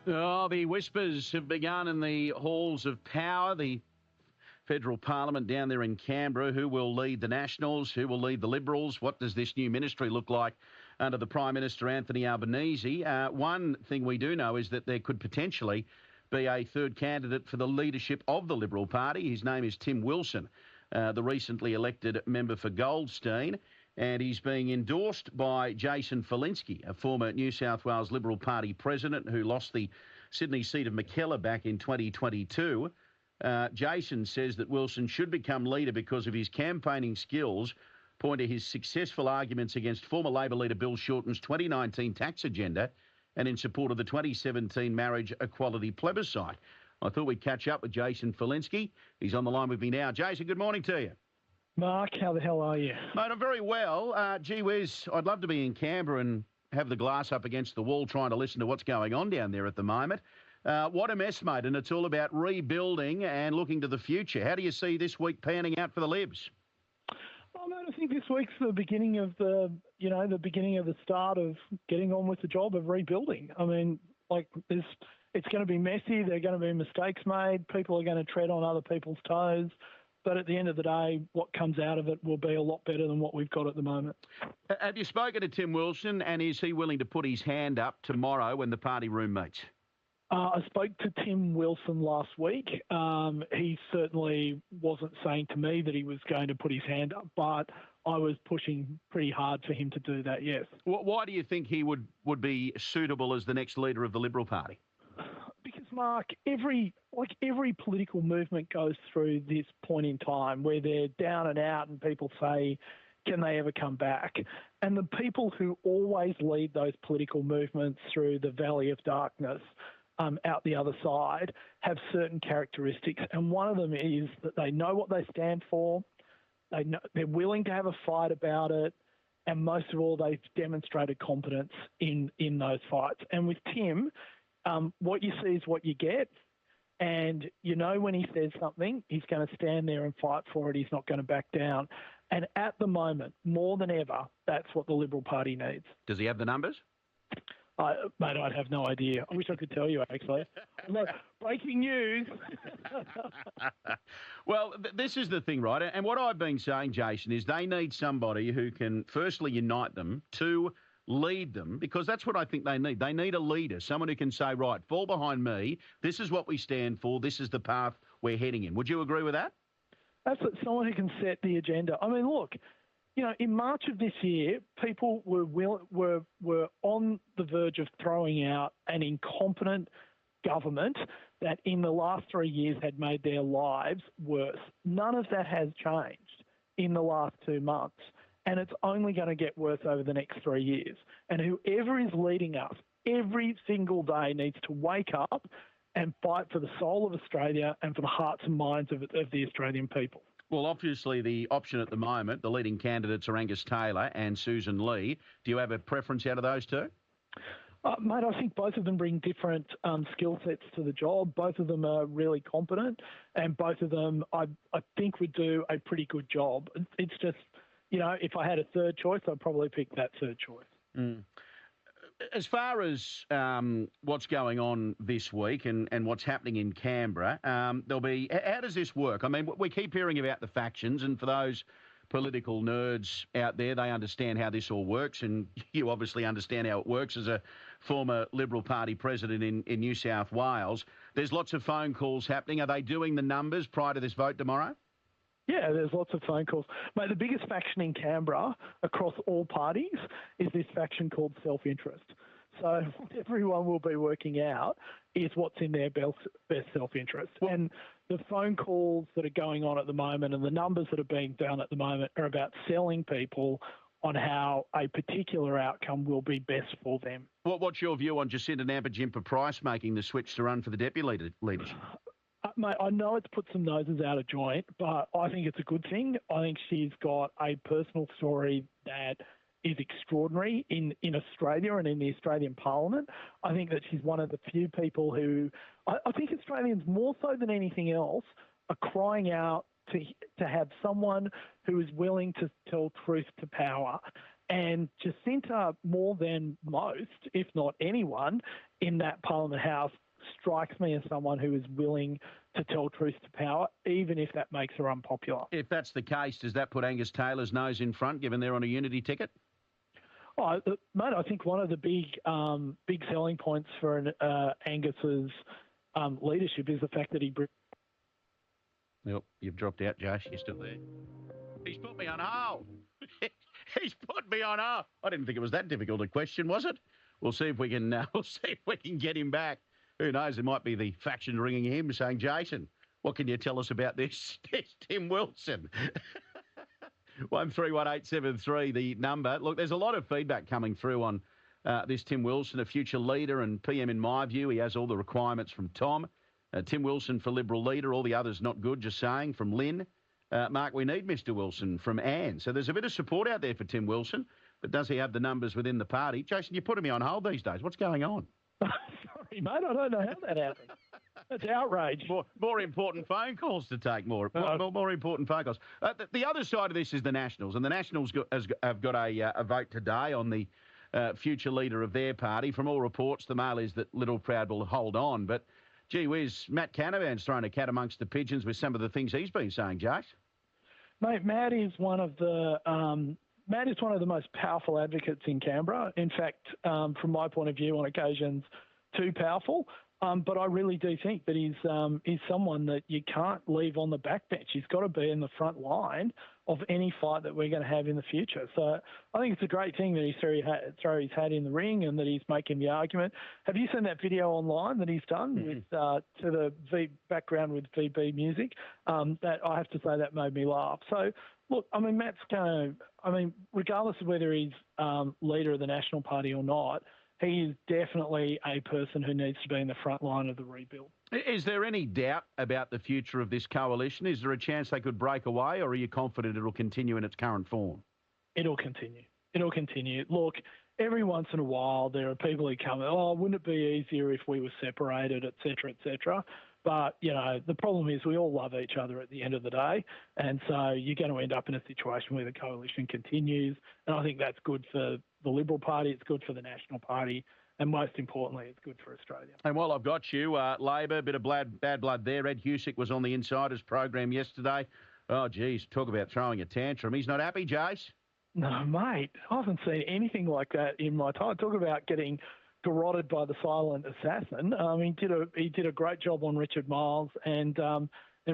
Oh, the whispers have begun in the halls of power. The federal parliament down there in Canberra. Who will lead the Nationals? Who will lead the Liberals? What does this new ministry look like under the Prime Minister, Anthony Albanese? One thing we do know is that there could potentially be a third candidate for the leadership of the Liberal Party. His name is Tim Wilson, the recently elected member for Goldstein. And he's being endorsed by Jason Falinski, a former New South Wales Liberal Party president who lost the Sydney seat of Mackellar back in 2022. Jason says that Wilson should become leader because of his campaigning skills, point to his successful arguments against former Labor leader Bill Shorten's 2019 tax agenda and in support of the 2017 marriage equality plebiscite. I thought we'd catch up with Jason Falinski. He's on the line with me now. Jason, good morning to you. Mark, how the hell are you? Mate, I'm very well. Gee whiz, I'd love to be in Canberra and have the glass up against the wall trying to listen to what's going on down there at the moment. What a mess, mate, and it's all about rebuilding and looking to the future. How do you see this week panning out for the Libs? Oh, mate, I think this week's the beginning of the start of getting on with the job of rebuilding. I mean, it's going to be messy. There are going to be mistakes made. People are going to tread on other people's toes. But at the end of the day, what comes out of it will be a lot better than what we've got at the moment. Have you spoken to Tim Wilson, and is he willing to put his hand up tomorrow when the party room meets? I spoke to Tim Wilson last week. He certainly wasn't saying to me that he was going to put his hand up, but I was pushing pretty hard for him to do that, yes. Why do you think he would be suitable as the next leader of the Liberal Party? Because, Mark, every political movement goes through this point in time where they're down and out and people say, can they ever come back? And the people who always lead those political movements through the valley of darkness out the other side have certain characteristics. And one of them is that they know what they stand for, they're willing to have a fight about it, and most of all, they've demonstrated competence in those fights. And with Tim, what you see is what you get. And you know when he says something, he's going to stand there and fight for it. He's not going to back down. And at the moment, more than ever, that's what the Liberal Party needs. Does he have the numbers? Mate, I'd have no idea. I wish I could tell you, actually. Look, breaking news. Well, this is the thing, right? And what I've been saying, Jason, is they need somebody who can, firstly, unite them, two, lead them, because that's what I think they need. They need a leader, someone who can say, right, fall behind me. This is what we stand for. This is the path we're heading in. Would you agree with that? That's someone who can set the agenda. I mean, look, you know, in March of this year, people were on the verge of throwing out an incompetent government that in the last 3 years had made their lives worse. None of that has changed in the last 2 months, and it's only going to get worse over the next 3 years. And whoever is leading us every single day needs to wake up and fight for the soul of Australia and for the hearts and minds of the Australian people. Well, obviously, the option at the moment, the leading candidates are Angus Taylor and Susan Lee. Do you have a preference out of those two? Mate, I think both of them bring different skill sets to the job. Both of them are really competent, and both of them, I think, would do a pretty good job. It's just, you know, if I had a third choice, I'd probably pick that third choice. Mm. As far as what's going on this week and what's happening in Canberra, there'll be. How does this work? I mean, we keep hearing about the factions, and for those political nerds out there, they understand how this all works, and you obviously understand how it works as a former Liberal Party president in New South Wales. There's lots of phone calls happening. Are they doing the numbers prior to this vote tomorrow? Yeah, there's lots of phone calls. Mate, the biggest faction in Canberra across all parties is this faction called self-interest. So what everyone will be working out is what's in their best self-interest. Well, and the phone calls that are going on at the moment and the numbers that are being done at the moment are about selling people on how a particular outcome will be best for them. What's your view on Jacinta Nampijinpa-Price making the switch to run for the deputy leadership? Mate, I know it's put some noses out of joint, but I think it's a good thing. I think she's got a personal story that is extraordinary in Australia and in the Australian Parliament. I think that she's one of the few people who, I think Australians more so than anything else, are crying out to have someone who is willing to tell truth to power. And Jacinta, more than most, if not anyone, in that Parliament House, strikes me as someone who is willing to tell truth to power, even if that makes her unpopular. If that's the case, does that put Angus Taylor's nose in front, given they're on a unity ticket? Oh, mate, I think one of the big selling points for Angus's leadership is the fact that he... Yep, you've dropped out, Josh. You're still there. He's put me on hold. He's put me on hold. I didn't think it was that difficult a question, was it? We'll see if we can. We'll see if we can get him back. Who knows? It might be the faction ringing him, saying, "Jason, what can you tell us about this?" It's Tim Wilson. 131873, the number. Look, there's a lot of feedback coming through on this Tim Wilson, a future leader and PM in my view. He has all the requirements from Tom. Tim Wilson for Liberal leader, all the others not good, just saying, from Lynn. Mark, we need Mr Wilson from Anne. So there's a bit of support out there for Tim Wilson, but does he have the numbers within the party? Jason, you're putting me on hold these days. What's going on? Sorry, mate, I don't know how that happened. That's outrage. More important phone calls to take, more important phone calls. The other side of this is the Nationals, and the Nationals have got a vote today on the future leader of their party. From all reports, the mail is that Little Proud will hold on, but gee whiz, Matt Canavan's thrown a cat amongst the pigeons with some of the things he's been saying, Josh. Mate, Matt is one of the most powerful advocates in Canberra. In fact, from my point of view, on occasions, too powerful. But I really do think that he's someone that you can't leave on the backbench. He's got to be in the front line of any fight that we're going to have in the future. So I think it's a great thing that he's throw his hat in the ring and that he's making the argument. Have you seen that video online that he's done with to the background with VB music? That I have to say that made me laugh. So look, I mean, Matt's going to. I mean, regardless of whether he's leader of the National Party or not, he is definitely a person who needs to be in the front line of the rebuild. Is there any doubt about the future of this coalition? Is there a chance they could break away, or are you confident it'll continue in its current form? It'll continue. It'll continue. Look, every once in a while there are people who come, oh, wouldn't it be easier if we were separated, et cetera, et cetera. But, you know, the problem is we all love each other at the end of the day. And so you're going to end up in a situation where the coalition continues. And I think that's good for the Liberal Party. It's good for the National Party. And most importantly, it's good for Australia. And while I've got you, Labor, a bit of bad blood there. Ed Husick was on the Insiders program yesterday. Oh, geez, talk about throwing a tantrum. He's not happy, Jace? No, mate. I haven't seen anything like that in my time. Talk about getting garroted by the silent assassin. He did a great job on Richard Miles and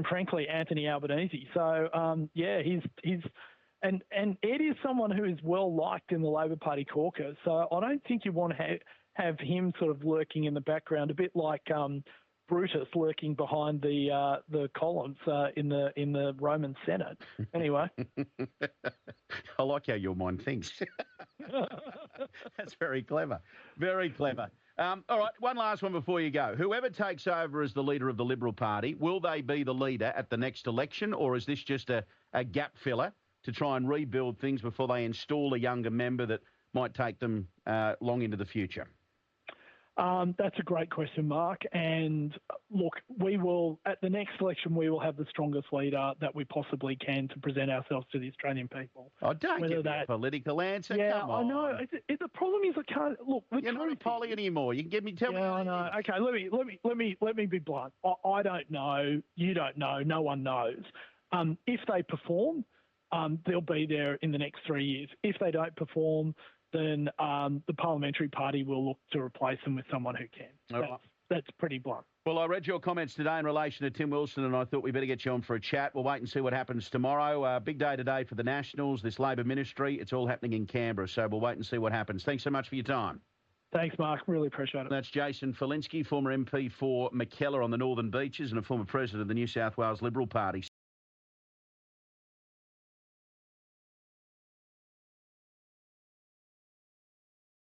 frankly Anthony Albanese. So and Ed is someone who is well liked in the Labor Party caucus. So I don't think you want to have him sort of lurking in the background, a bit like Brutus lurking behind the columns in the Roman Senate. Anyway, I like how your mind thinks. That's very clever. Very clever. All right, one last one before you go. Whoever takes over as the leader of the Liberal Party, will they be the leader at the next election, or is this just a gap filler to try and rebuild things before they install a younger member that might take them long into the future? That's a great question, Mark. And look, we will, at the next election, we will have the strongest leader that we possibly can to present ourselves to the Australian people. Oh, don't give me a political answer. Yeah, come on. I know. The problem is I can't look. You're not a poly anymore. You can tell me. Yeah, I know. Okay, let me be blunt. I don't know. You don't know. No one knows. If they perform, they'll be there in the next 3 years. If they don't perform, then the parliamentary party will look to replace them with someone who can. That's pretty blunt. Well, I read your comments today in relation to Tim Wilson, and I thought we better get you on for a chat. We'll wait and see what happens tomorrow. Big day today for the Nationals, this Labor ministry. It's all happening in Canberra, so we'll wait and see what happens. Thanks so much for your time. Thanks, Mark. Really appreciate it. That's Jason Falinski, former MP for Mackellar on the Northern Beaches and a former president of the New South Wales Liberal Party.